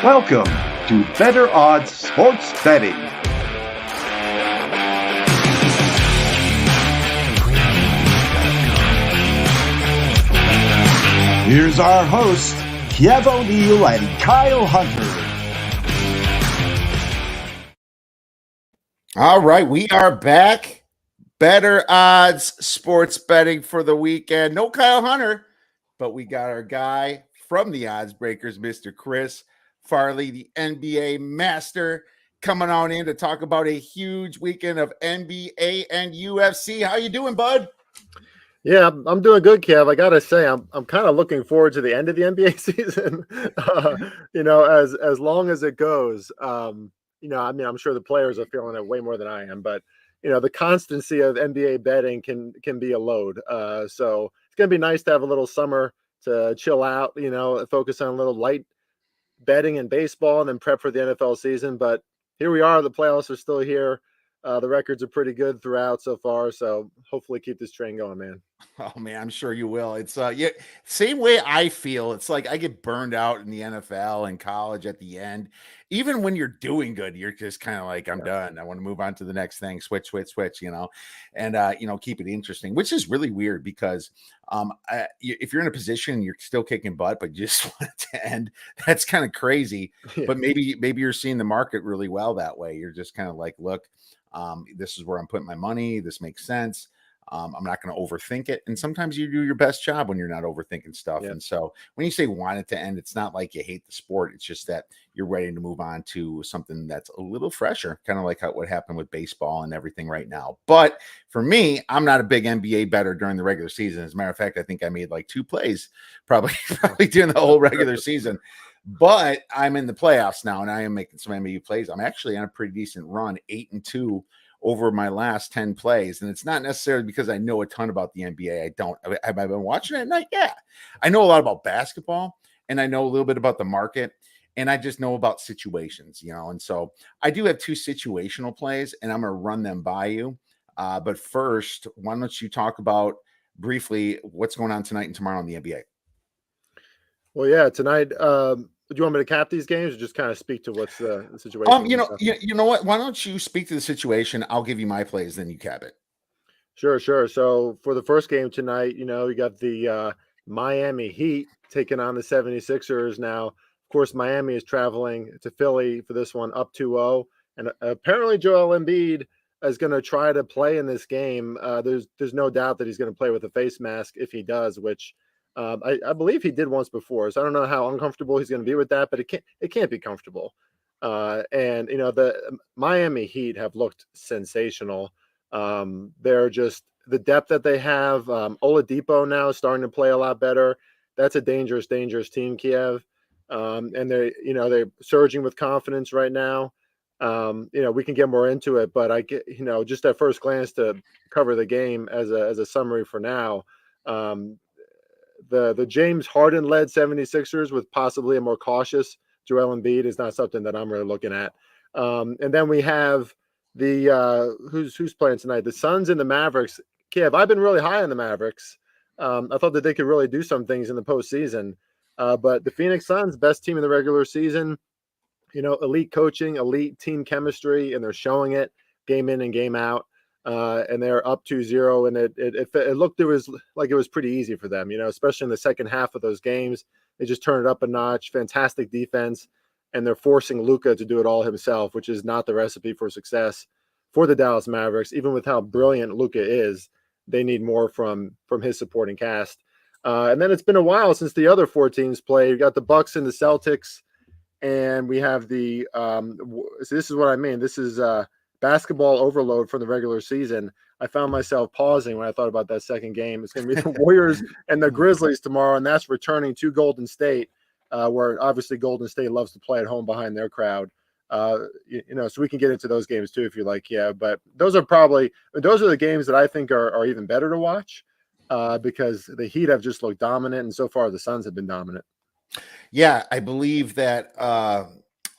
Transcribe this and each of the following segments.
Welcome to Better Odds Sports Betting. Here's our hosts, Kiev O'Neil and Kyle Hunter. All right, we are back. Better Odds Sports Betting for the weekend. No Kyle Hunter, but we got our guy from the Odds Breakers, Mr. Chris Farley, the NBA master, coming on in to talk about a huge weekend of NBA and UFC. How you doing, bud? Yeah, I'm doing good, Kev. I gotta say, I'm kind of looking forward to the end of the NBA season. As long as it goes. I'm sure the players are feeling it way more than I am, but the constancy of NBA betting can be a load. So it's gonna be nice to have a little summer to chill out. Focus on a little light betting and baseball, and then prep for the NFL season. But here we are. The playoffs are still here. The records are pretty good throughout so far, so hopefully keep this train going, man. Oh man, I'm sure you will. It's same way I feel. It's like I get burned out in the NFL and college at the end. Even when you're doing good, you're just kind of like, I'm done. I want to move on to the next thing. Switch, and keep it interesting, which is really weird because if you're in a position you're still kicking butt, but you just want it to end, that's kind of crazy. Yeah. But maybe you're seeing the market really well that way. You're just kind of like, look, this is where I'm putting my money. This makes sense. I'm not going to overthink it. And sometimes you do your best job when you're not overthinking stuff. Yeah. And so when you say want it to end, it's not like you hate the sport. It's just that you're ready to move on to something that's a little fresher, kind of like what happened with baseball and everything right now. But for me, I'm not a big NBA bettor during the regular season. As a matter of fact, I think I made like 2 plays probably during the whole regular season. But I'm in the playoffs now, and I am making some NBA plays. I'm actually on a pretty decent run, 8-2 over my last 10 plays. And it's not necessarily because I know a ton about the NBA. I don't. Have I been watching it at night? Yeah. I know a lot about basketball, and I know a little bit about the market, and I just know about situations, And so I do have 2 situational plays, and I'm going to run them by you. But first, why don't you talk about briefly what's going on tonight and tomorrow in the NBA? Well, yeah, tonight, do you want me to cap these games or just kind of speak to what's the situation? You know what? Why don't you speak to the situation? I'll give you my plays, then you cap it. Sure. So for the first game tonight, you got the Miami Heat taking on the 76ers. Now, of course, Miami is traveling to Philly for this one, up 2-0. And apparently Joel Embiid is going to try to play in this game. There's no doubt that he's going to play with a face mask if he does, which I believe he did once before, so I don't know how uncomfortable he's going to be with that, but it can't be comfortable. And the Miami Heat have looked sensational. They're just the depth that they have. Oladipo now is starting to play a lot better. That's a dangerous team, Kiev. And they're surging with confidence right now. We can get more into it, but I get just at first glance to cover the game as a summary for now. The James Harden-led 76ers with possibly a more cautious Joel Embiid is not something that I'm really looking at. And then we have the who's playing tonight? The Suns and the Mavericks. Kev, I've been really high on the Mavericks. I thought that they could really do some things in the postseason. But the Phoenix Suns, best team in the regular season, elite coaching, elite team chemistry, and they're showing it game in and game out. And they're up 2-0, and it looked it was pretty easy for them, especially in the second half of those games. They just turned it up a notch. Fantastic defense, and they're forcing Luka to do it all himself, which is not the recipe for success for the Dallas Mavericks. Even with how brilliant Luka is, they need more from his supporting cast. And then it's been a while since the other 4 teams played. We got the Bucks and the Celtics, and we have the so this is what I mean. This is basketball overload from the regular season. I found myself pausing when I thought about that second game. It's going to be the Warriors and the Grizzlies tomorrow, and that's returning to Golden State, where obviously Golden State loves to play at home behind their crowd. So we can get into those games too if you like. Yeah, but those are the games that I think are even better to watch because the Heat have just looked dominant, and so far the Suns have been dominant. Yeah, I believe that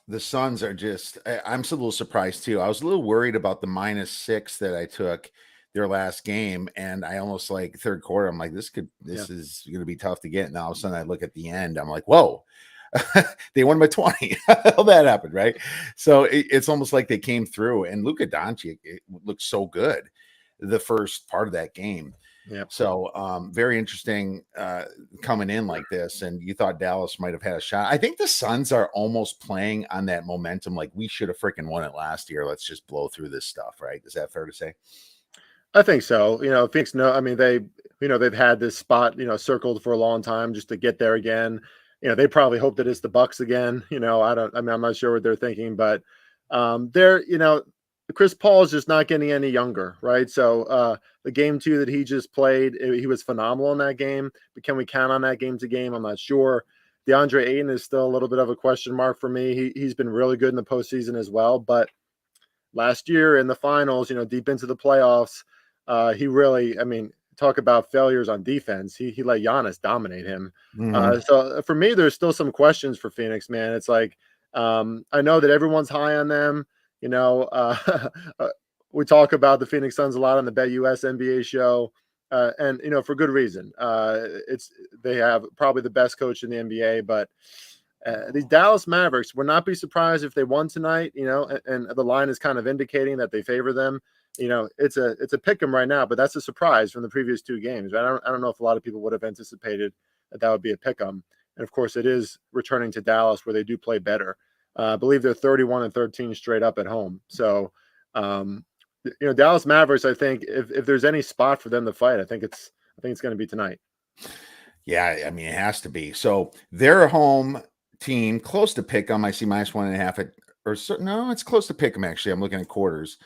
the Suns are just – I'm a little surprised too. I was a little worried about the -6 that I took their last game, and I almost third quarter, I'm like, this is going to be tough to get. And all of a sudden I look at the end, I'm like, whoa. they won by 20. How that happened, right? So it's almost like they came through, and Luka Doncic looked so good the first part of that game. Yeah. So very interesting coming in like this, and you thought Dallas might have had a shot. I think the Suns are almost playing on that momentum, like we should have freaking won it last year. Let's just blow through this stuff, right? Is that fair to say? I think so. Phoenix, no, I mean, they've had this spot, circled for a long time just to get there again. They probably hope that it's the Bucks again. I'm not sure what they're thinking, but Chris Paul is just not getting any younger, right? So the game 2 that he just played, he was phenomenal in that game. But can we count on that game to game? I'm not sure. DeAndre Ayton is still a little bit of a question mark for me. He's been really good in the postseason as well, but last year in the finals, deep into the playoffs, he really, talk about failures on defense. He let Giannis dominate him. So for me, there's still some questions for Phoenix, man. It's like, I know that everyone's high on them. We talk about the Phoenix Suns a lot on the Bet US NBA show. And for good reason. They have probably the best coach in the NBA, but these Dallas Mavericks would not be surprised if they won tonight, and the line is kind of indicating that they favor them. It's a pick 'em right now, but that's a surprise from the previous 2 games. I don't know if a lot of people would have anticipated that would be a pick 'em. And of course it is returning to Dallas where they do play better. I believe they're 31-13 straight up at home. So, Dallas Mavericks, I think if there's any spot for them to fight, I think it's going to be tonight. Yeah. I mean, it has to be. So they're a home team, close to pick 'em. I see -1.5 no, it's close to pick 'em. Actually, I'm looking at quarters.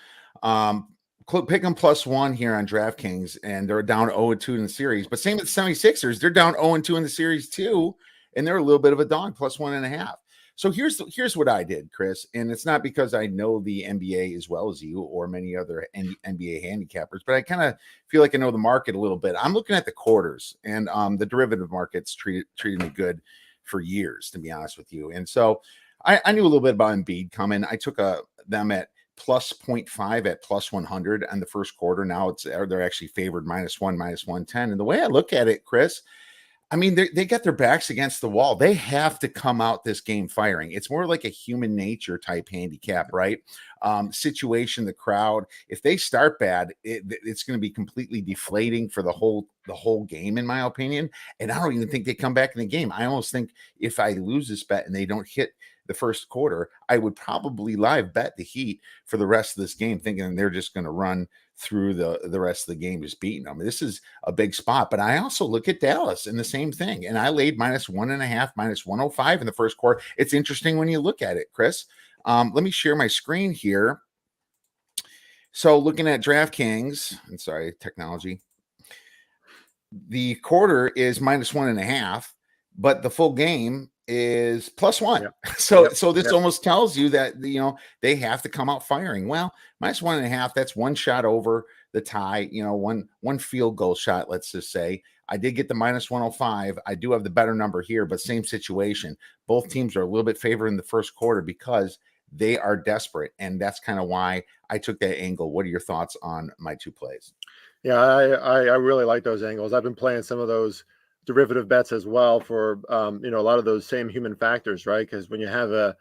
Pick 'em +1 here on DraftKings, and they're down 0-2 in the series. But same with the 76ers, they're down 0-2 in the series too, and they're a little bit of a dog, +1.5. So here's what I did, Chris, and it's not because I know the NBA as well as you or many other NBA handicappers, but I kind of feel like I know the market a little bit. I'm looking at the quarters, and the derivative market's treated me good for years, to be honest with you. And so I knew a little bit about Embiid coming. I took them at +0.5 at +100 on the first quarter. Now they're actually favored -1, -110. And the way I look at it, Chris, I mean, they got their backs against the wall. They have to come out this game firing. It's more like a human nature type handicap, right? Situation, the crowd. If they start bad, it's going to be completely deflating for the whole game, in my opinion. And I don't even think they come back in the game. I almost think if I lose this bet and they don't hit the first quarter, I would probably live bet the Heat for the rest of this game, thinking they're just going to run through the rest of the game, just beating them. This is a big spot, but I also look at Dallas and the same thing. And I laid -1.5, -105 in the first quarter. It's interesting when you look at it, Chris. Let me share my screen here. So looking at DraftKings, I'm sorry, technology. The quarter is -1.5, but the full game is +1. Yep. So this almost tells you that they have to come out firing. Well, -1.5, that's one shot over the tie, one field goal shot, let's just say. I did get the -105. I do have the better number here, but same situation. Both teams are a little bit favored in the first quarter because they are desperate, and that's kind of why I took that angle. What are your thoughts on my 2 plays? Yeah, I really like those angles. I've been playing some of those derivative bets as well for a lot of those same human factors, right? Because when you have a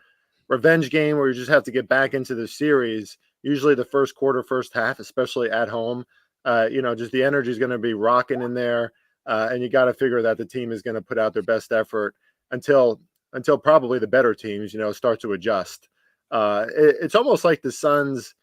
revenge game where you just have to get back into the series, usually the first quarter, first half, especially at home, just the energy is going to be rocking in there, and you got to figure that the team is going to put out their best effort until probably the better teams start to adjust. It's almost like the Suns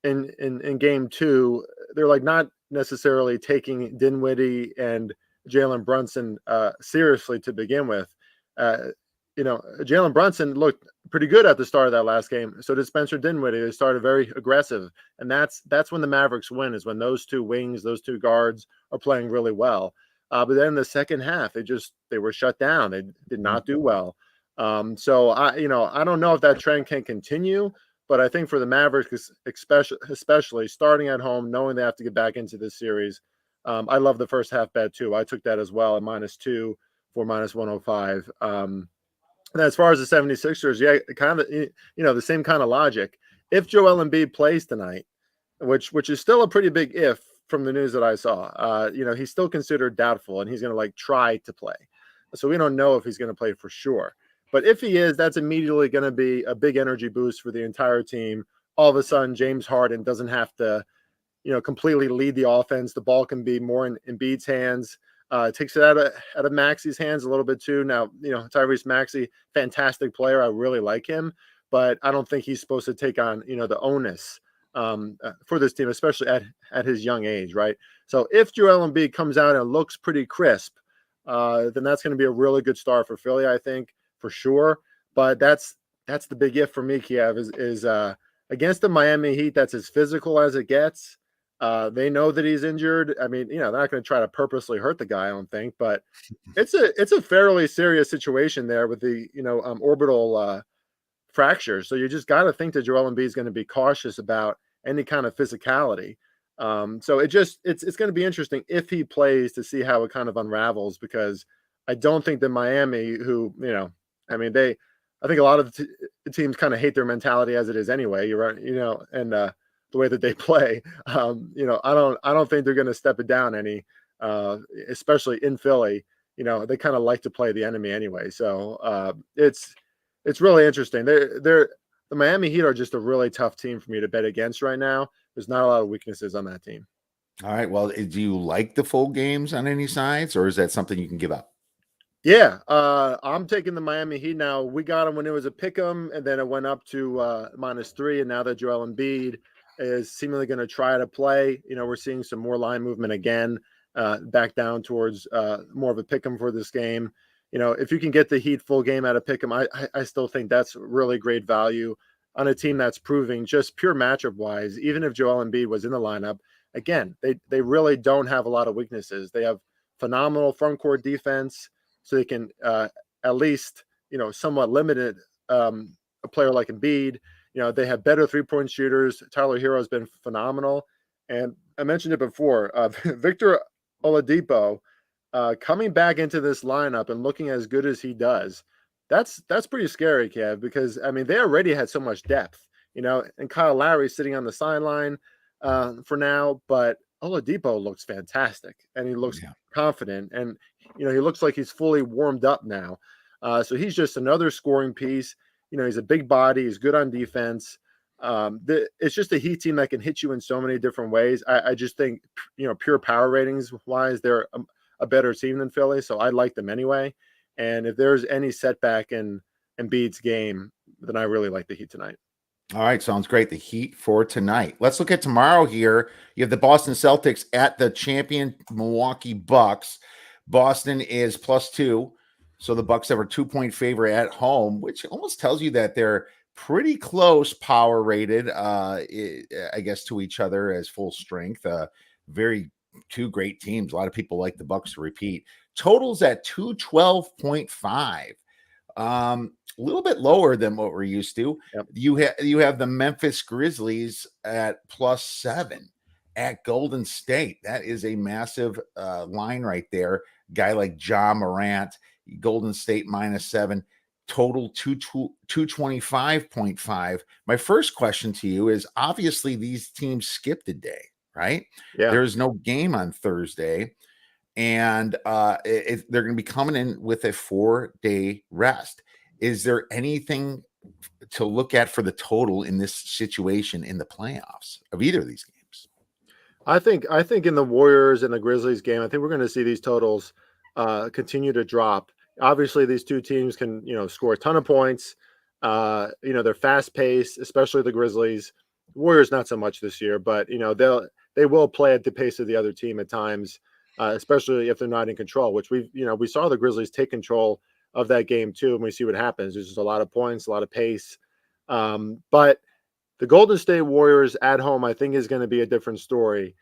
in game 2, they're like not necessarily taking Dinwiddie and Jalen Brunson seriously to begin with. Jalen Brunson looked pretty good at the start of that last game. So did Spencer Dinwiddie. They started very aggressive, and that's when the Mavericks win, is when those 2 wings, those 2 guards are playing really well. But then in the second half, they were shut down. They did not do well. So I don't know if that trend can continue, but I think for the Mavericks, especially starting at home, knowing they have to get back into this series, I love the first half bet too. I took that as well at -2 for -105. And as far as the 76ers, yeah, kind of, the same kind of logic. If Joel Embiid plays tonight, which is still a pretty big if from the news that I saw, he's still considered doubtful, and he's going to try to play. So we don't know if he's going to play for sure. But if he is, that's immediately going to be a big energy boost for the entire team. All of a sudden, James Harden doesn't have to, completely lead the offense. The ball can be more in Embiid's hands. Takes it out of Maxey's hands a little bit too. Now, Tyrese Maxey, fantastic player. I really like him, but I don't think he's supposed to take on, the onus for this team, especially at his young age, right? So if Joel Embiid comes out and looks pretty crisp, then that's going to be a really good start for Philly, I think, for sure. But that's the big if for me, Kiev, is against the Miami Heat. That's as physical as it gets. They know that he's injured. I mean, they're not going to try to purposely hurt the guy, I don't think, but it's a fairly serious situation there with the, orbital fracture. So you just got to think that Joel Embiid is going to be cautious about any kind of physicality. So it's going to be interesting if he plays to see how it kind of unravels, because I don't think that Miami, who, I think a lot of the teams kind of hate their mentality as it is anyway. You're right, and the way that they play, I don't think they're going to step it down any, especially in Philly. They kind of like to play the enemy anyway. So it's really interesting. The Miami Heat are just a really tough team for me to bet against right now. There's not a lot of weaknesses on that team. All right. Well, do you like the full games on any sides, or is that something you can give up? Yeah, I'm taking the Miami Heat now. We got them when it was a pick 'em, and then it went up to -3, and now that Joel Embiid is seemingly going to try to play, we're seeing some more line movement again, back down towards more of a pick 'em for this game. If you can get the Heat full game out of pick 'em, I still think that's really great value on a team that's proving, just pure matchup wise, even if Joel Embiid was in the lineup. Again, they really don't have a lot of weaknesses. They have phenomenal front court defense, so they can at least, somewhat limited a player like Embiid. They have better three-point shooters. Tyler Hero has been phenomenal. And I mentioned it before, Victor Oladipo coming back into this lineup and looking as good as he does, that's pretty scary, Kev, because, they already had so much depth, and Kyle Lowry sitting on the sideline for now, but Oladipo looks fantastic, and he looks confident, and he looks like he's fully warmed up now. So he's just another scoring piece. He's a big body. He's good on defense. It's just a Heat team that can hit you in so many different ways. I just think, pure power ratings wise, they're a better team than Philly. So I like them anyway. And if there's any setback in Embiid's game, then I really like the Heat tonight. All right, sounds great. The Heat for tonight. Let's look at tomorrow here. You have the Boston Celtics at the champion Milwaukee Bucks. Boston is +2, so the Bucks have a 2-point favor at home, which almost tells you that they're pretty close power rated, I guess, to each other as full strength. Very two great teams. A lot of people like the Bucks to repeat. Totals at 212.5. A little bit lower than what we're used to. Yep. You have the Memphis Grizzlies at +7 at Golden State. That is a massive line right there. Guy like Ja Morant, Golden State -7, total 225.5. My first question to you is, obviously these teams skipped a day, right? Yeah. There's no game on Thursday. And they're going to be coming in with a 4-day rest. Is there anything to look at for the total in this situation in the playoffs of either of these games? I think in the Warriors and the Grizzlies game, I think we're going to see these totals continue to drop. Obviously, these two teams can, score a ton of points. They're fast paced, especially the Grizzlies. Warriors not so much this year, but they will play at the pace of the other team at times. Especially if they're not in control, which we saw the Grizzlies take control of that game too, and we see what happens. There's just a lot of points, a lot of pace. But the Golden State Warriors at home, I think, is going to be a different story.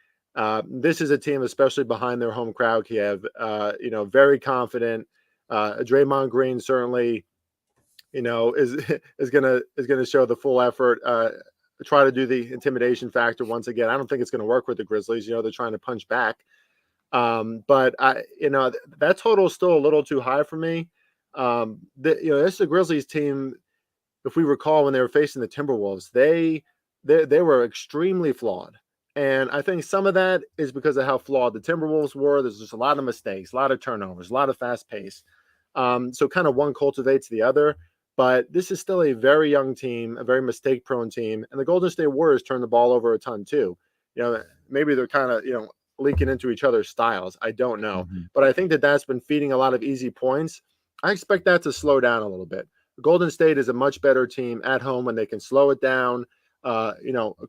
This is a team, especially behind their home crowd, Kiev, very confident. Draymond Green certainly, is going to show the full effort. Try to do the intimidation factor once again. I don't think it's going to work with the Grizzlies. They're trying to punch back. But that total is still a little too high for me. This is a Grizzlies team. If we recall, when they were facing the Timberwolves, they were extremely flawed. And I think some of that is because of how flawed the Timberwolves were. There's just a lot of mistakes, a lot of turnovers, a lot of fast pace. So kind of one cultivates the other. But this is still a very young team, a very mistake-prone team, and the Golden State Warriors turn the ball over a ton too. Maybe they're kind of leaking into each other's styles. I don't know, but I think that's been feeding a lot of easy points. I expect that to slow down a little bit. Golden State is a much better team at home when they can slow it down,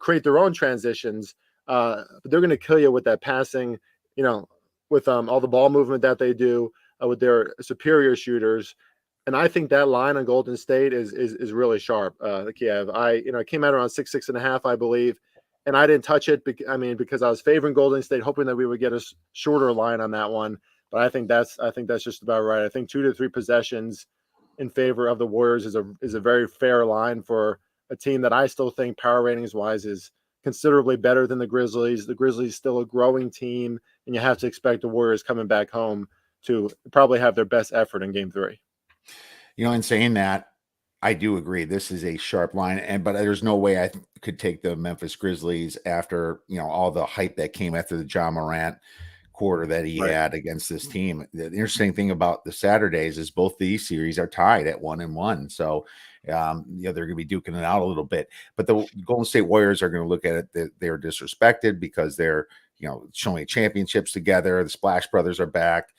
create their own transitions. But they're going to kill you with that passing, with all the ball movement that they do, with their superior shooters. And I think that line on Golden State is really sharp. Kiev, I came out around 6.5, I believe, and I didn't touch it. Because I was favoring Golden State, hoping that we would get a shorter line on that one. But I think that's just about right. I think 2 to 3 possessions in favor of the Warriors is a very fair line for a team that I still think power ratings wise is considerably better than the Grizzlies. The Grizzlies still a growing team, and you have to expect the Warriors coming back home to probably have their best effort in Game 3. In saying that, I do agree. This is a sharp line, but there's no way I could take the Memphis Grizzlies after all the hype that came after the Ja Morant quarter that he had against this team. The interesting thing about the Saturdays is both these series are tied at 1-1, so they're going to be duking it out a little bit. But the Golden State Warriors are going to look at it that they're disrespected because they're showing championships together. The Splash Brothers are back.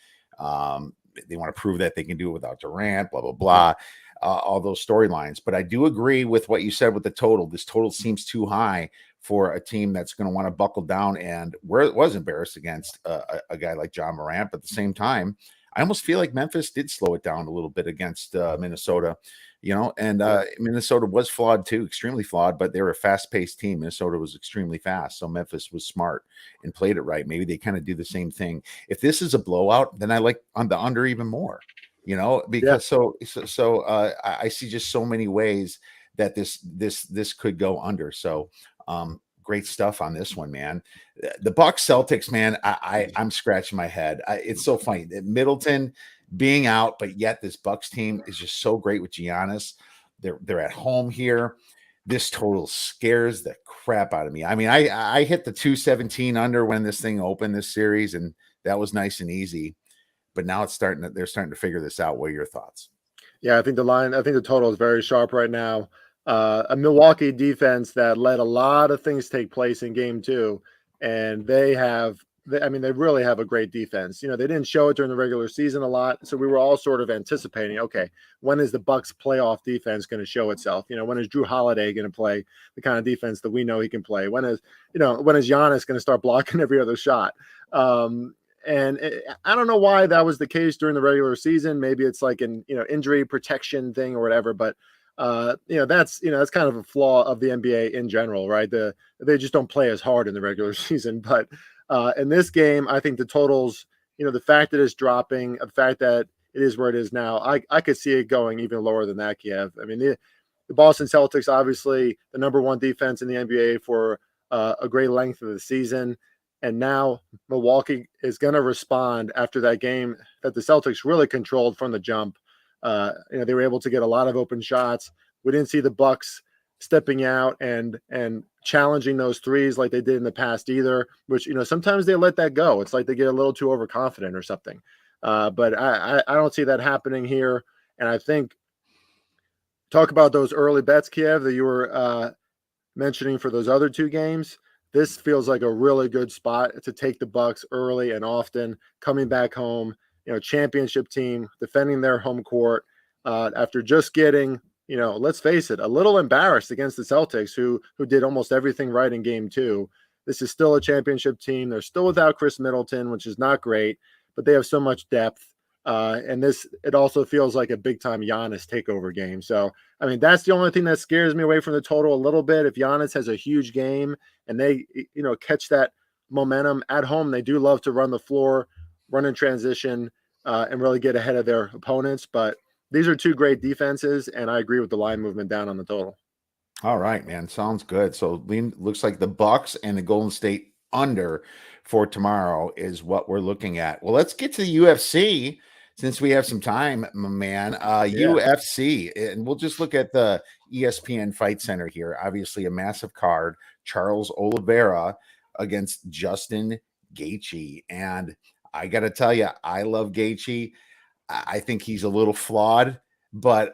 They want to prove that they can do it without Durant, blah, blah, blah, all those storylines. But I do agree with what you said with the total. This total seems too high for a team that's going to want to buckle down, and where it was embarrassed against a guy like Ja Morant. But at the same time, I almost feel like Memphis did slow it down a little bit against Minnesota, and Minnesota was flawed too, extremely flawed, but they were a fast-paced team. Minnesota was extremely fast, so Memphis was smart and played it right. Maybe they kind of do the same thing. If this is a blowout, then I like on the under even more, because I see just so many ways that this could go under. So great stuff on this one, man. The Bucks Celtics, man, I'm scratching my head. It's so funny that Middleton being out, but yet this Bucks team is just so great with Giannis. They're at home here. This total scares the crap out of me. I mean, I hit the 217 under when this thing opened this series, and that was nice and easy. But now they're starting to figure this out. What are your thoughts? Yeah, I think the total is very sharp right now. A Milwaukee defense that let a lot of things take place in Game 2, and they really have a great defense. They didn't show it during the regular season a lot, so we were all sort of anticipating, okay, when is the Bucks playoff defense going to show itself? When is Drew Holiday going to play the kind of defense that we know he can play? When is Giannis going to start blocking every other shot? And I don't know why that was the case during the regular season. Maybe it's like an injury protection thing or whatever, but that's kind of a flaw of the NBA in general, right? They just don't play as hard in the regular season. But in this game, I think the totals, the fact that it's dropping, the fact that it is where it is now, I could see it going even lower than that, Kiev. I mean, the Boston Celtics, obviously the number one defense in the NBA for a great length of the season. And now Milwaukee is going to respond after that game that the Celtics really controlled from the jump. They were able to get a lot of open shots. We didn't see the Bucks stepping out and challenging those threes like they did in the past either, which, sometimes they let that go. It's like they get a little too overconfident or something. But I don't see that happening here. And I think talk about those early bets, Kiev, that you were mentioning for those other two games. This feels like a really good spot to take the Bucks early and often, coming back home, championship team, defending their home court after just getting, let's face it, a little embarrassed against the Celtics, who did almost everything right in Game 2. This is still a championship team. They're still without Chris Middleton, which is not great, but they have so much depth. And it also feels like a big-time Giannis takeover game. So, that's the only thing that scares me away from the total a little bit. If Giannis has a huge game and they, catch that momentum at home, they do love to run the floor, run in transition, and really get ahead of their opponents. But these are two great defenses, and I agree with the line movement down on the total. All right, man. Sounds good. So looks like the Bucks and the Golden State under for tomorrow is what we're looking at. Well, let's get to the UFC since we have some time, my man. UFC, and we'll just look at the ESPN Fight Center here. Obviously, a massive card. Charles Oliveira against Justin Gaethje. And I got to tell you, I love Gaethje. I think he's a little flawed, but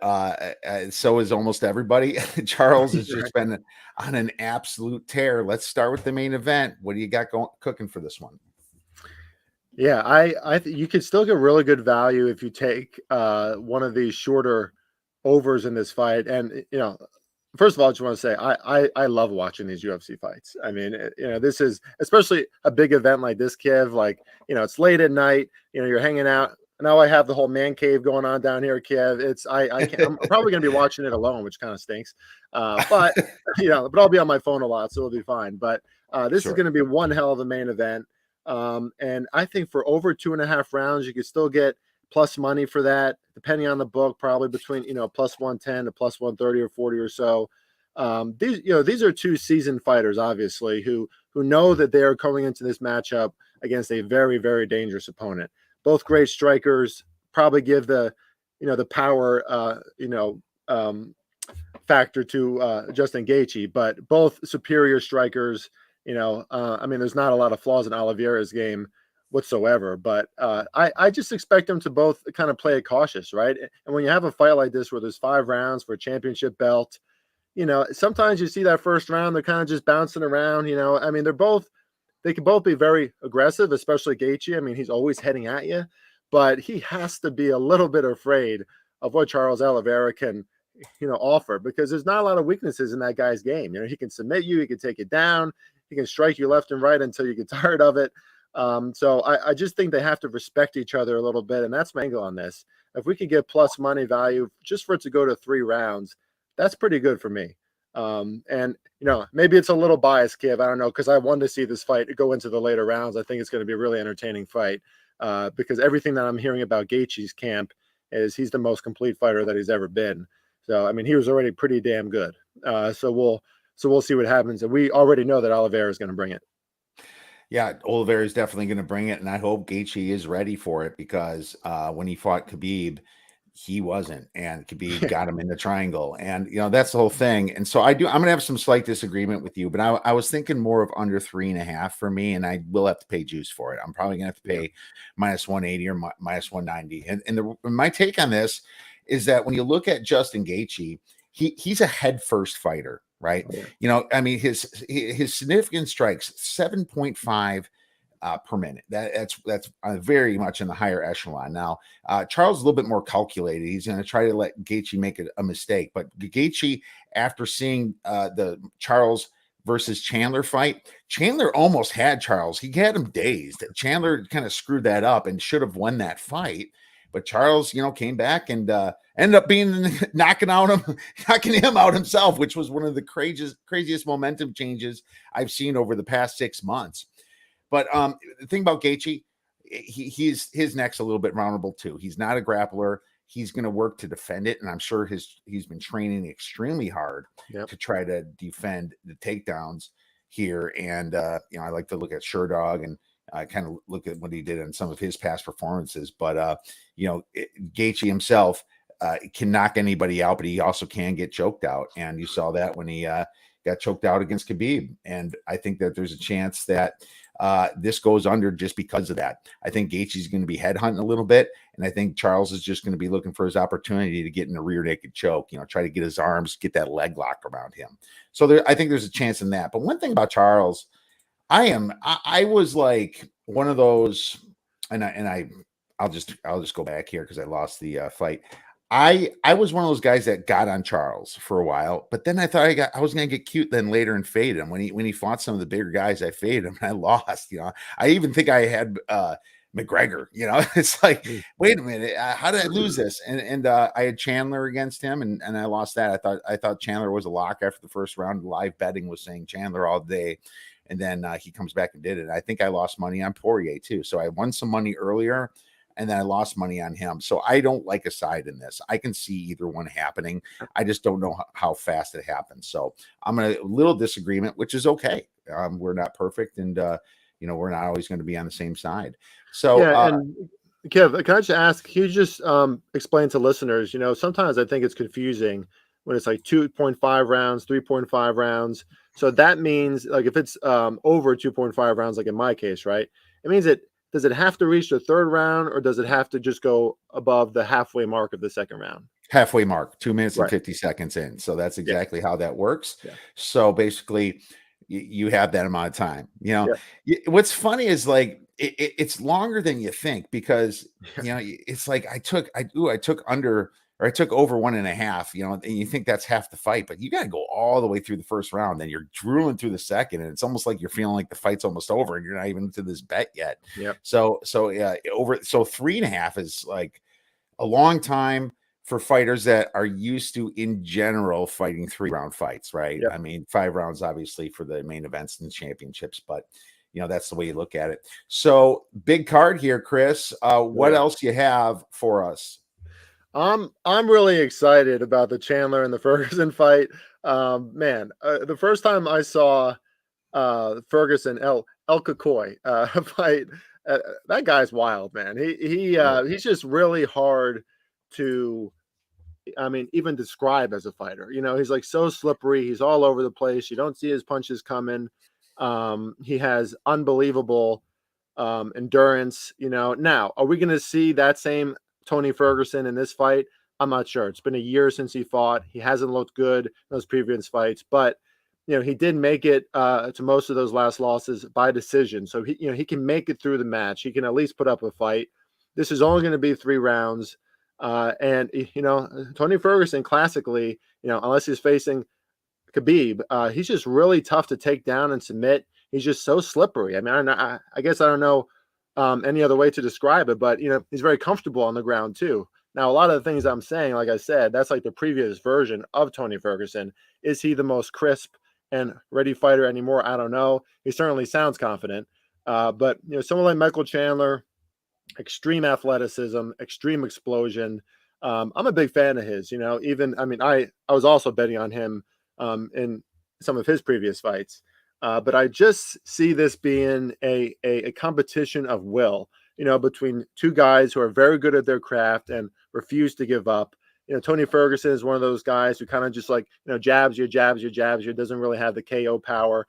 so is almost everybody. Charles has just been on an absolute tear. Let's start with the main event. What do you got cooking for this one? Yeah, I think you could still get really good value if you take one of these shorter overs in this fight. And first of all, I just want to say I love watching these UFC fights. I mean, this is especially a big event like this, Kiev. Like, it's late at night. You're hanging out. Now I have the whole man cave going on down here, Kiev. I can't, I'm probably going to be watching it alone, which kind of stinks. But but I'll be on my phone a lot, so it'll be fine. But this is going to be one hell of a main event. And I think for over 2.5 rounds, you could still get plus money for that, depending on the book, probably between, plus 110 to plus 130 or 40 or so. These are two seasoned fighters, obviously, who know that they are coming into this matchup against a very, very dangerous opponent. Both great strikers, probably give the power, factor to Justin Gaethje, but both superior strikers. I mean, there's not a lot of flaws in Oliveira's game whatsoever, but I just expect them to both kind of play it cautious, right? And when you have a fight like this where there's 5 rounds for a championship belt, sometimes you see that first round, they're kind of just bouncing around, I mean, they can both be very aggressive, especially Gaethje. I mean, he's always heading at you, but he has to be a little bit afraid of what Charles Oliveira can, offer, because there's not a lot of weaknesses in that guy's game. He can submit you, he can take it down, he can strike you left and right until you get tired of it. So I just think they have to respect each other a little bit, and that's my angle on this. If we could get plus money value just for it to go to 3 rounds, that's pretty good for me. And maybe it's a little biased, Kiev. I don't know, because I want to see this fight go into the later rounds. I think it's going to be a really entertaining fight because everything that I'm hearing about Gaethje's camp is he's the most complete fighter that he's ever been. So, I mean, he was already pretty damn good. So we'll see what happens. And we already know that Oliveira is going to bring it. Yeah, Oliveira is definitely going to bring it, and I hope Gaethje is ready for it because when he fought Khabib, he wasn't, and Khabib got him in the triangle, and that's the whole thing. And so I'm going to have some slight disagreement with you, but I was thinking more of under 3.5 for me, and I will have to pay juice for it. I'm probably going to have to pay minus 180 or minus 190. And my take on this is that when you look at Justin Gaethje, he's a head first fighter, right? Yeah. I mean, his significant strikes 7.5 per minute. That's very much in the higher echelon. Now, Charles is a little bit more calculated. He's going to try to let Gaethje make a mistake. But Gaethje, after seeing the Charles versus Chandler fight, Chandler almost had Charles. He had him dazed. Chandler kind of screwed that up and should have won that fight. But Charles, came back and ended up knocking him out himself, which was one of the craziest momentum changes I've seen over the past 6 months. But the thing about Gaethje, his neck's a little bit vulnerable too. He's not a grappler. He's going to work to defend it, and I'm sure he's been training extremely hard to try to defend the takedowns here. And I like to look at Sherdog and kind of look at what he did in some of his past performances. But Gaethje himself can knock anybody out, but he also can get choked out, and you saw that when he got choked out against Khabib. And I think that there's a chance that this goes under just because of that. I think Gaethje's going to be headhunting a little bit, and I think Charles is just going to be looking for his opportunity to get in a rear naked choke, try to get his arms, get that leg lock around him. So I think there's a chance in that. But one thing about Charles, I was like one of those, and I'll just go back here because I lost the fight. I was one of those guys that got on Charles for a while, but then I thought I was going to get cute then later and fade him. When he fought some of the bigger guys, I faded him and I lost. I even think I had McGregor. It's like, wait a minute, how did I lose this? And I had Chandler against him, and I lost that. I thought Chandler was a lock after the first round. Live betting was saying Chandler all day, and then he comes back and did it. I think I lost money on Poirier too. So I won some money earlier, and then I lost money on him. So I don't like a side in this. I can see either one happening. I just don't know how fast it happens. So I'm a little disagreement, which is okay. We're not perfect, and we're not always going to be on the same side. So and Kev, can I just ask? Can you just explain to listeners? Sometimes I think it's confusing when it's like 2.5 rounds, 3.5 rounds. So that means like if it's over 2.5 rounds, like in my case, right? It means that does it have to reach the third round, or does it have to just go above the halfway mark of the second round? Halfway mark, 2 minutes and Right. Yeah. 50 seconds in. So that's exactly how that works. Yeah. So basically, you have that amount of time. Yeah. What's funny is like it's longer than you think, because Yeah. it's like I took under, or I took over 1.5, and you think that's half the fight, but you got to go all the way through the first round. Then you're drooling through the second, and it's almost like you're feeling like the fight's almost over, and you're not even to this bet yet. Yep. So 3.5 is like a long time for fighters that are used to, in general, fighting 3-round fights, right? Yep. I mean, 5 rounds obviously for the main events and championships, but that's the way you look at it. So big card here, Chris. What else you have for us? I'm really excited about the Chandler and the Ferguson fight. Man, the first time I saw Ferguson El Kakoi fight, that guy's wild, man. He's just really hard to, I mean, even describe as a fighter. He's like so slippery. He's all over the place. You don't see his punches coming. He has unbelievable endurance. Now, are we going to see that same Tony Ferguson in this fight? I'm not sure. It's been a year since he fought. He hasn't looked good in those previous fights, but he did make it to most of those last losses by decision. So he can make it through the match. He can at least put up a fight. This is only going to be 3 rounds. And Tony Ferguson, classically, unless he's facing Khabib, he's just really tough to take down and submit. He's just so slippery. I mean, I guess I don't know any other way to describe it, but he's very comfortable on the ground too. Now, a lot of the things I'm saying, like I said, that's like the previous version of Tony Ferguson. Is he the most crisp and ready fighter anymore? I don't know. He certainly sounds confident. But someone like Michael Chandler, extreme athleticism, extreme explosion. I'm a big fan of his. I was also betting on him in some of his previous fights. But I just see this being a competition of will, between 2 guys who are very good at their craft and refuse to give up. Tony Ferguson is one of those guys who kind of just like, jabs you, doesn't really have the KO power.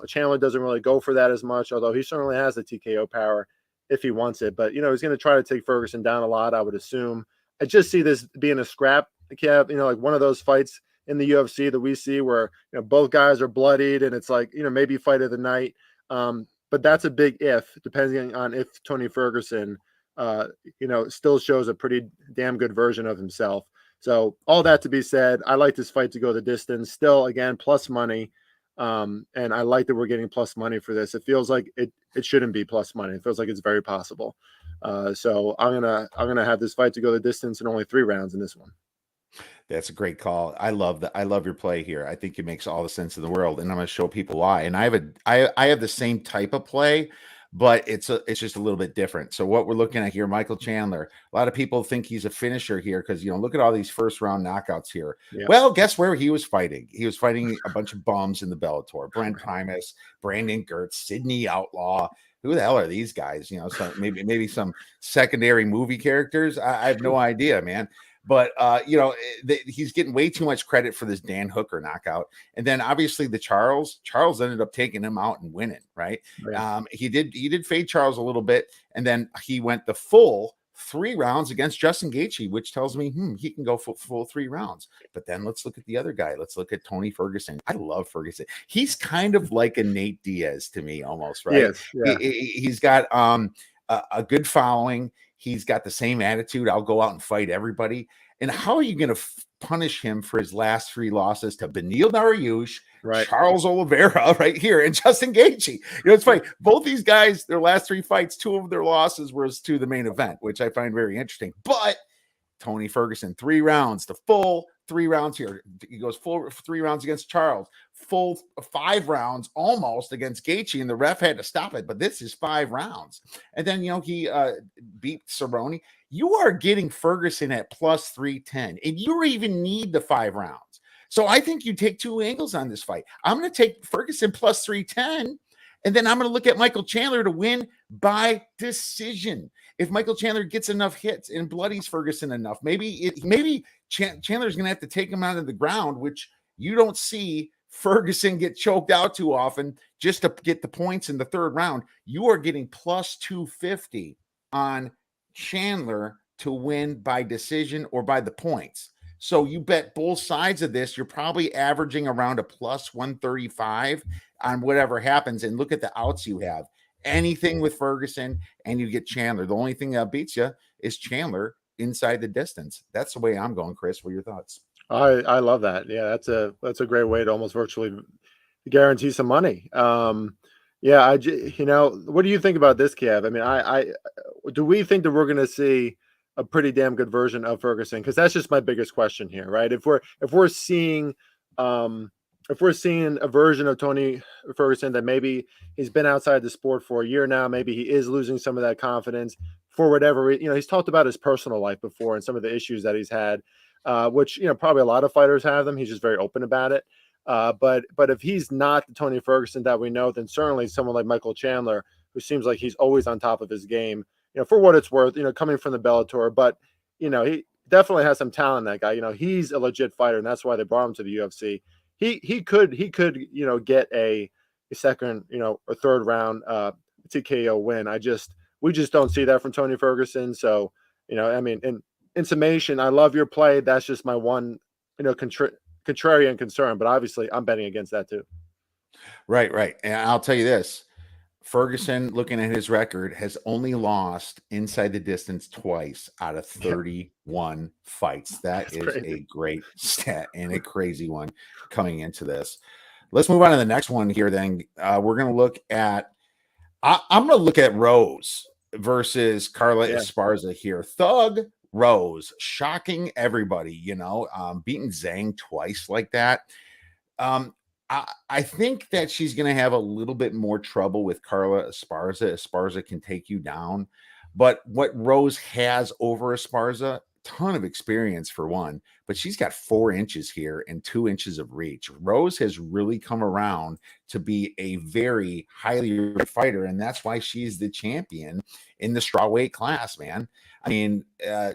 Chandler doesn't really go for that as much, although he certainly has the TKO power if he wants it. But, he's going to try to take Ferguson down a lot, I would assume. I just see this being a scrap, Kev, like one of those fights in the UFC that we see where both guys are bloodied and it's like maybe fight of the night, but that's a big if, depending on if Tony Ferguson still shows a pretty damn good version of himself. So all that to be said, I like this fight to go the distance. Still, again, plus money, and I like that we're getting plus money for this. It feels like it shouldn't be plus money. It feels like it's very possible. So I'm gonna have this fight to go the distance and only 3 rounds in this one. That's a great call. I love your play here. I think it makes all the sense in the world, and I'm going to show people why. And I have the same type of play, but it's just a little bit different. So what we're looking at here, Michael Chandler, a lot of people think he's a finisher here because look at all these first round knockouts here. Yeah. Well, guess where he was fighting? He was fighting a bunch of bums in the Bellator. Brent Primus, Brandon Gertz, Sidney Outlaw. Who the hell are these guys? So maybe some secondary movie characters. I have no idea, man. But, he's getting way too much credit for this Dan Hooker knockout. And then obviously the Charles ended up taking him out and winning, right? Yeah. He did fade Charles a little bit. And then he went the full 3 rounds against Justin Gaethje, which tells me he can go full 3 rounds. But then let's look at the other guy. Let's look at Tony Ferguson. I love Ferguson. He's kind of like a Nate Diaz to me almost, right? Yes, yeah. He's got a good following. He's got the same attitude. I'll go out and fight everybody. And how are you going to punish him for his last 3 losses to Beneil Dariush, right, Charles Oliveira right here, and Justin Gaethje? It's funny. Both these guys, their last 3 fights, 2 of their losses was to the main event, which I find very interesting. But Tony Ferguson, 3 rounds, the full 3 rounds here. He goes full 3 rounds against Charles, full 5 rounds almost against Gaethje, and the ref had to stop it. But this is 5 rounds. And then, he beat Cerrone. You are getting Ferguson at plus 310, and you don't even need the 5 rounds. So I think you take 2 angles on this fight. I'm going to take Ferguson plus 310, and then I'm going to look at Michael Chandler to win by decision. If Michael Chandler gets enough hits and bloodies Ferguson enough, maybe Chandler's going to have to take him out of the ground, which you don't see Ferguson get choked out too often just to get the points in the third round. You are getting plus 250 on Chandler to win by decision or by the points. So you bet both sides of this, you're probably averaging around a plus 135 on whatever happens. And look at the outs you have. Anything with Ferguson and you get Chandler. The only thing that beats you is Chandler inside the distance. That's the way I'm going, Chris. What are your thoughts? I love that. Yeah, that's a great way to almost virtually guarantee some money. Yeah, what do you think about this, Kev? I mean, I do we think that we're going to see a pretty damn good version of Ferguson? Because that's just my biggest question here, right? If we're seeing a version of Tony Ferguson that maybe he's been outside the sport for a year now, maybe he is losing some of that confidence for whatever, he's talked about his personal life before and some of the issues that he's had, which, probably a lot of fighters have them. He's just very open about it. But if he's not the Tony Ferguson that we know, then certainly someone like Michael Chandler, who seems like he's always on top of his game, for what it's worth, coming from the Bellator, but, he definitely has some talent, that guy. He's a legit fighter, and that's why they brought him to the UFC. He could, get a second, or third round TKO win. We just don't see that from Tony Ferguson. So, in summation, I love your play. That's just my one, contrarian concern, but obviously I'm betting against that too. Right. And I'll tell you this, Ferguson, looking at his record, has only lost inside the distance twice out of 31 fights. That's is crazy. A great stat and a crazy one coming into this. Let's move on to the next one here. Then we're going to look at, I'm going to look at Rose versus Carla Esparza here. Thug Rose, shocking everybody, beating Zhang twice like that. I think that she's going to have a little bit more trouble with Carla Esparza. Esparza can take you down. But what Rose has over Esparza, ton of experience for one, but she's got 4 inches here and 2 inches of reach. Rose has really come around to be a very highly rated fighter, and that's why she's the champion in the strawweight class, man. I mean,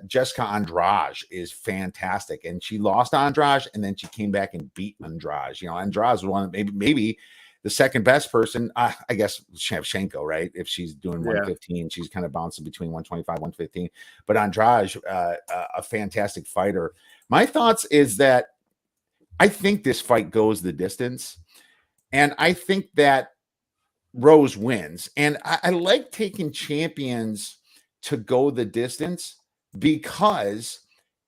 Jessica Andrade is fantastic, and she lost Andrade, and then she came back and beat Andrade. Andrade was one, maybe the second best person. I guess Shevchenko, right? If she's doing 115, she's kind of bouncing between 125, 115. But Andrade, a fantastic fighter. My thoughts is that I think this fight goes the distance, and I think that Rose wins. And I like taking champions to go the distance because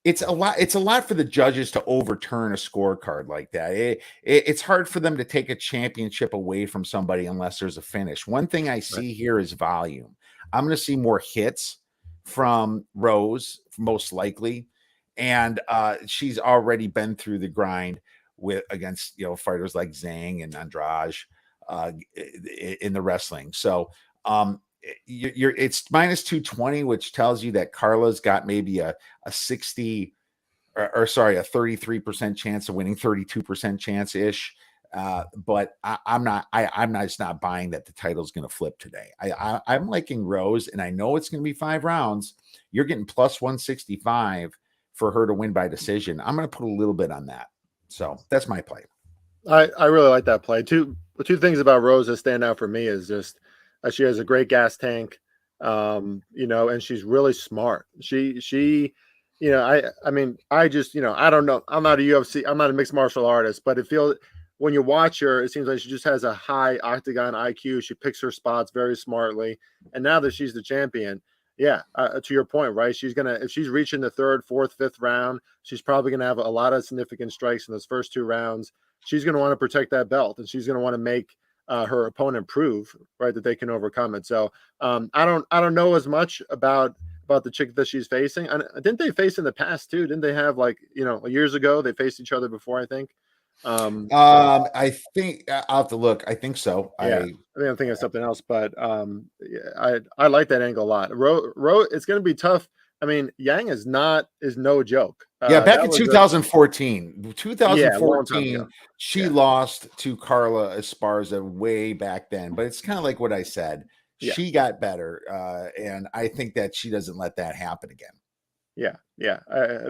it's a lot for the judges to overturn a scorecard like that. It's hard for them to take a championship away from somebody unless there's a finish. One thing I see here is volume. I'm going to see more hits from Rose, most likely. And she's already been through the grind against fighters like Zhang and Andrade in the wrestling. So it's minus 220, which tells you that Carla's got maybe a 33% chance of winning, 32% chance ish. But I'm just not buying that the title's going to flip today. I'm liking Rose, and I know it's going to be 5 rounds. You're getting plus 165 for her to win by decision. I'm going to put a little bit on that. So that's my play. I really like that play. Two things about Rose that stand out for me is just she has a great gas tank, and she's really smart. I don't know. I'm not a mixed martial artist, but it feels when you watch her, it seems like she just has a high octagon IQ. She picks her spots very smartly. And now that she's the champion, to your point, right? If she's reaching the 3rd, 4th, 5th round, she's probably going to have a lot of significant strikes in those first 2 rounds. She's going to want to protect that belt, and she's going to want to make her opponent prove, right, that they can overcome it. So I don't know as much about the chick that she's facing. And didn't they face in the past too? Didn't they have years ago they faced each other before? I think. I think I'll have to look. I think so. Yeah, I think I'm thinking of something else, but I like that angle a lot. It's going to be tough. I mean, Yang is no joke. Back in 2014, she lost to Carla Esparza way back then. But it's kind of like what I said. Yeah. She got better, and I think that she doesn't let that happen again.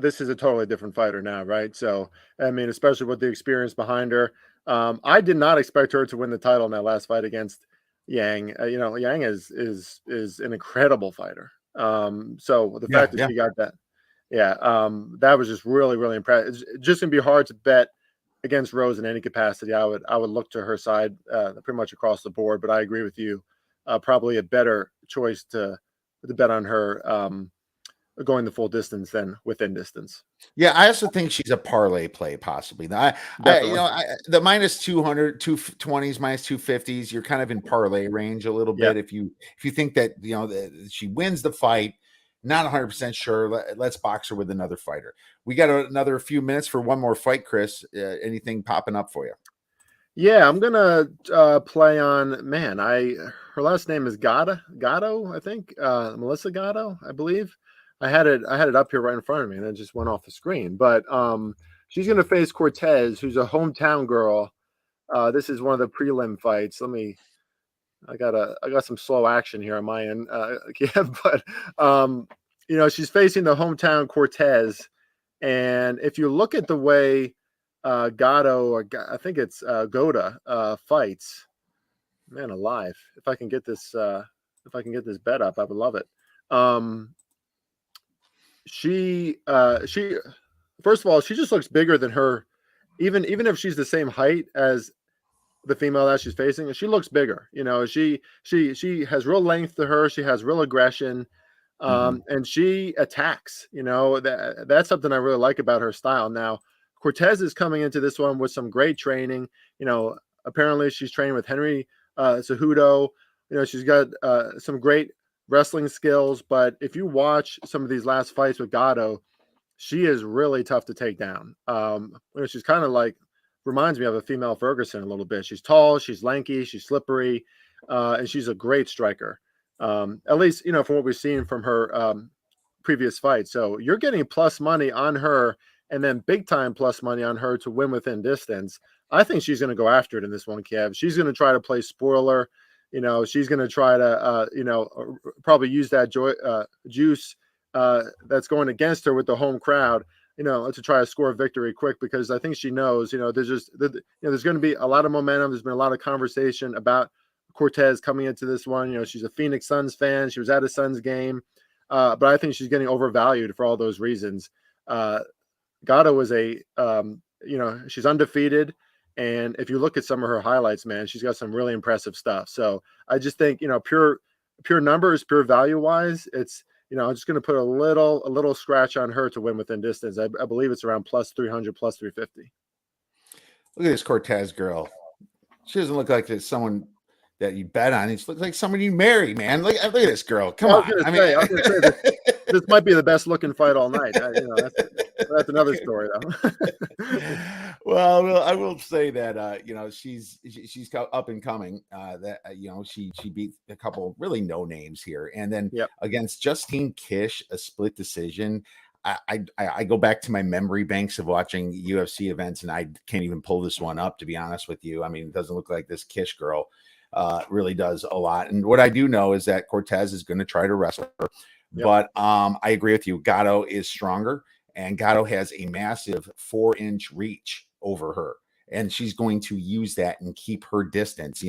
This is a totally different fighter now, right? So, I mean, especially with the experience behind her, I did not expect her to win the title in that last fight against Yang. Yang is an incredible fighter. So the fact that she got that, that was just really, really impressive. It's just gonna be hard to bet against Rose in any capacity. I would look to her side pretty much across the board. But I agree with you. Probably a better choice to bet on her going the full distance than within distance. Yeah, I also think she's a parlay play, possibly. The minus 200, 220s, minus 250s, you're kind of in parlay range a little bit. If you think that she wins the fight, not 100% sure. Let's box her with another fighter. We got another few minutes for one more fight, Chris. Anything popping up for you? Yeah, I'm gonna play on. Her last name is Gatto, I think. Melissa Gatto, I believe. I had it up here right in front of me, and it just went off the screen. But she's gonna face Cortez, who's a hometown girl. This is one of the prelim fights. I got some slow action here on my end, but she's facing the hometown Cortez, and if you look at the way Gatto, or I think it's Goda, fights, man alive, if I can get this bet up, I would love it. She first of all, she just looks bigger than her, even if she's the same height as the female that she's facing. She looks bigger. She has real length to her. She has real aggression, and she attacks. That's something I really like about her style. Now, Cortez is coming into this one with some great training. Apparently she's training with Henry Cejudo. She's got some great wrestling skills, but if you watch some of these last fights with Gatto, she is really tough to take down. She's kind of like, reminds me of a female Ferguson a little bit. She's tall, she's lanky, she's slippery, and she's a great striker. At least, from what we've seen from her previous fights. So you're getting plus money on her, and then big time plus money on her to win within distance. I think she's going to go after it in this one, Kev. She's going to try to play spoiler. She's going to try to, probably use that juice that's going against her with the home crowd, to try to score a victory quick, because I think she knows, there's going to be a lot of momentum. There's been a lot of conversation about Cortez coming into this one. She's a Phoenix Suns fan. She was at a Suns game, but I think she's getting overvalued for all those reasons. Gatto was she's undefeated. And if you look at some of her highlights, man, she's got some really impressive stuff. So I just think, pure numbers, pure value wise, it's, I'm just going to put a little scratch on her to win within distance. I believe it's around plus 300, plus 350. Look at this Cortez girl. She doesn't look like someone that you bet on. She looks like someone you marry, man. Look at this girl. Come on. I was gonna say this might be the best looking fight all night. That's another story, though. Well, I will say that she's up and coming. She beat a couple really no names here, and then against Justine Kish, a split decision. I go back to my memory banks of watching UFC events, and I can't even pull this one up, to be honest with you. I mean, it doesn't look like this Kish girl really does a lot. And what I do know is that Cortez is going to try to wrestle her. But I agree with you. Gatto is stronger, and Gatto has a massive 4-inch reach over her, and she's going to use that and keep her distance,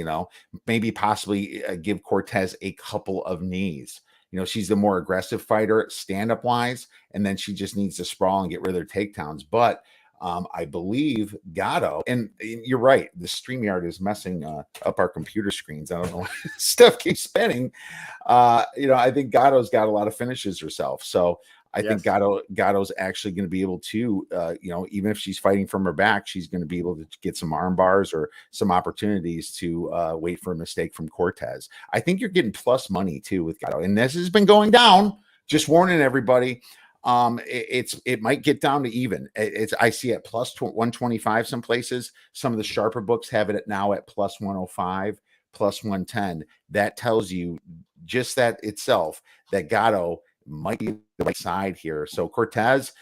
maybe possibly give Cortez a couple of knees. She's the more aggressive fighter stand-up wise, and then she just needs to sprawl and get rid of their takedowns. But I believe Gatto, and you're right, the StreamYard is messing up our computer screens. I don't know why stuff keeps spinning. I think Gatto's got a lot of finishes herself. So I think Gatto's actually going to be able to, even if she's fighting from her back, she's going to be able to get some arm bars or some opportunities to wait for a mistake from Cortez. I think you're getting plus money too with Gatto, and this has been going down. Just warning everybody. It might get down to even. I see it plus 125 some places. Some of the sharper books have it now at plus 105, plus 110. That tells you just that itself that Gatto might be the right side here. So Cortez,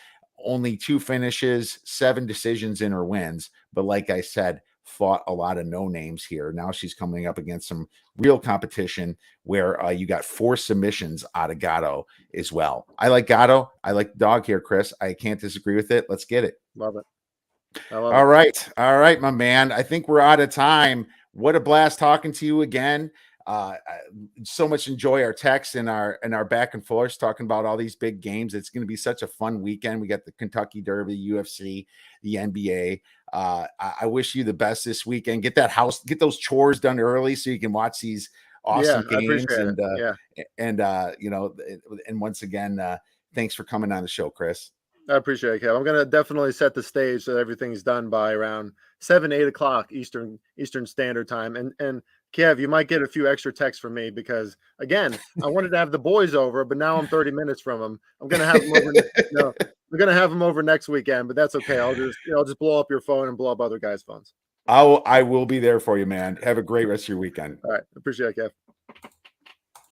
only 2 finishes, 7 decisions in her wins. But like I said, fought a lot of no names here. Now she's coming up against some real competition where you got 4 submissions out of Gatto as well. I like Gatto. I like the dog here, Chris. I can't disagree with it. Let's get it. Love it. I love All it. right. All right, my man. I think we're out of time. What a blast talking to you again. So much enjoy our texts and our back and forth talking about all these big games. It's going to be such a fun weekend. We got the Kentucky Derby, UFC, the NBA. I wish you the best this weekend. Get those chores done early so you can watch these awesome I games. appreciate it. Yeah. And once again, thanks for coming on the show, Chris. I appreciate it, Kev. I'm going to definitely set the stage so everything's done by around 7-8 o'clock Eastern Standard Time. And Kev, you might get a few extra texts from me because, again, I wanted to have the boys over, but now I'm 30 minutes from them. I'm going to have them over. We're going to have them over next weekend, but that's okay. I'll just blow up your phone and blow up other guys' phones. I will be there for you, man. Have a great rest of your weekend. All right. Appreciate it, Kev.